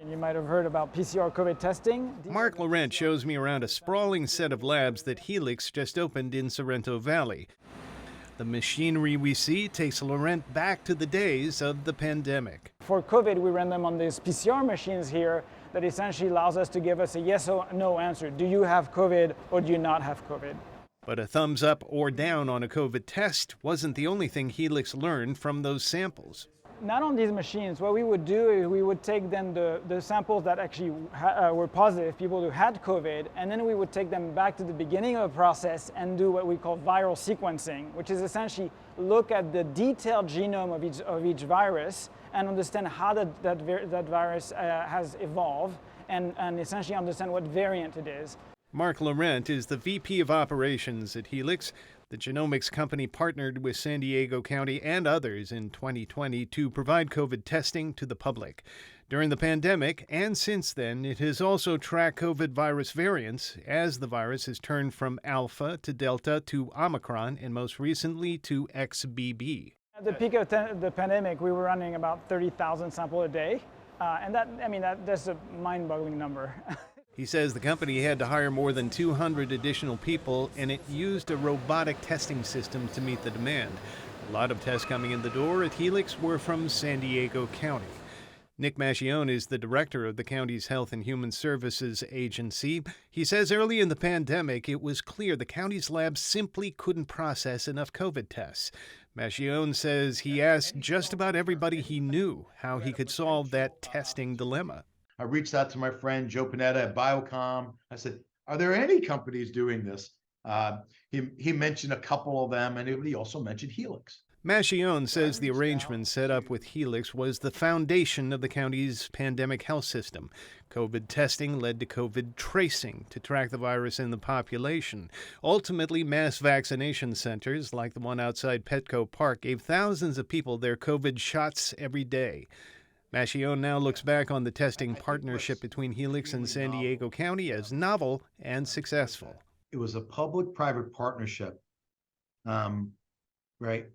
You might have heard about PCR COVID testing. Mark Laurent shows me around a sprawling set of labs that Helix just opened in Sorrento Valley. The machinery we see takes Laurent back to the days of the pandemic. For COVID, we ran them on these PCR machines here that essentially allows us to give us a yes or no answer. Do you have COVID or do you not have COVID? But a thumbs up or down on a COVID test wasn't the only thing Helix learned from those samples. Not on these machines. What we would do is we would take then the samples that actually were positive, people who had COVID, and then we would take them back to the beginning of the process and do what we call viral sequencing, which is essentially look at the detailed genome of each virus and understand how that virus has evolved and essentially understand what variant it is. Mark Laurent is the VP of Operations at Helix. The genomics company partnered with San Diego County and others in 2020 to provide COVID testing to the public. During the pandemic and since then, it has also tracked COVID virus variants as the virus has turned from Alpha to Delta to Omicron and most recently to XBB. At the peak of the pandemic, we were running about 30,000 samples a day. And that's a mind-boggling number. He says the company had to hire more than 200 additional people, and it used a robotic testing system to meet the demand. A lot of tests coming in the door at Helix were from San Diego County. Nick Mascione is the director of the county's Health and Human Services Agency. He says early in the pandemic, it was clear the county's labs simply couldn't process enough COVID tests. Mascione says he asked just about everybody he knew how he could solve that testing dilemma. I reached out to my friend Joe Panetta at Biocom. I said, are there any companies doing this? He mentioned a couple of them, and he also mentioned Helix. Mascione says the arrangement set up with Helix was the foundation of the county's pandemic health system. COVID testing led to COVID tracing to track the virus in the population. Ultimately, mass vaccination centers like the one outside Petco Park gave thousands of people their COVID shots every day. Mascione now looks back on the testing partnership between Helix and San Diego County as novel and successful. It was a public-private partnership, right,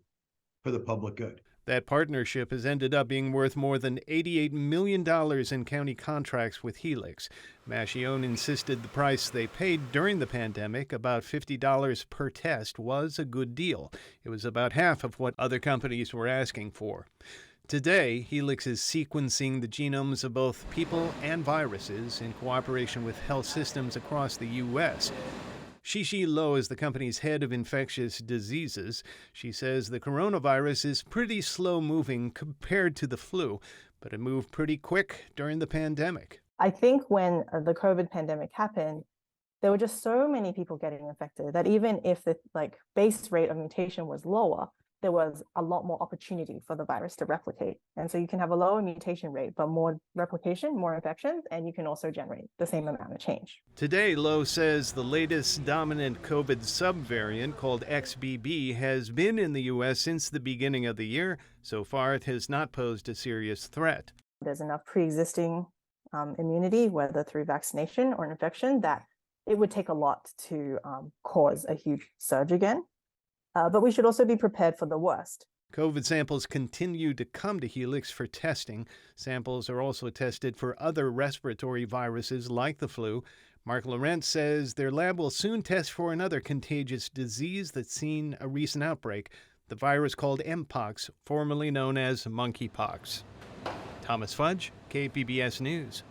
for the public good. That partnership has ended up being worth more than $88 million in county contracts with Helix. Mascione insisted the price they paid during the pandemic, about $50 per test, was a good deal. It was about half of what other companies were asking for. Today, Helix is sequencing the genomes of both people and viruses in cooperation with health systems across the U.S. Shishi Lo is the company's head of infectious diseases. She says the coronavirus is pretty slow-moving compared to the flu, but it moved pretty quick during the pandemic. I think when the COVID pandemic happened, there were just so many people getting infected that even if the base rate of mutation was lower, there was a lot more opportunity for the virus to replicate. And so you can have a lower mutation rate, but more replication, more infections, and you can also generate the same amount of change. Today, Lowe says the latest dominant COVID subvariant called XBB has been in the U.S. since the beginning of the year. So far, it has not posed a serious threat. There's enough pre-existing immunity, whether through vaccination or infection, that it would take a lot to cause a huge surge again. But we should also be prepared for the worst. COVID samples continue to come to Helix for testing. Samples are also tested for other respiratory viruses like the flu. Mark Laurent says their lab will soon test for another contagious disease that's seen a recent outbreak, the virus called Mpox, formerly known as monkeypox. Thomas Fudge, KPBS News.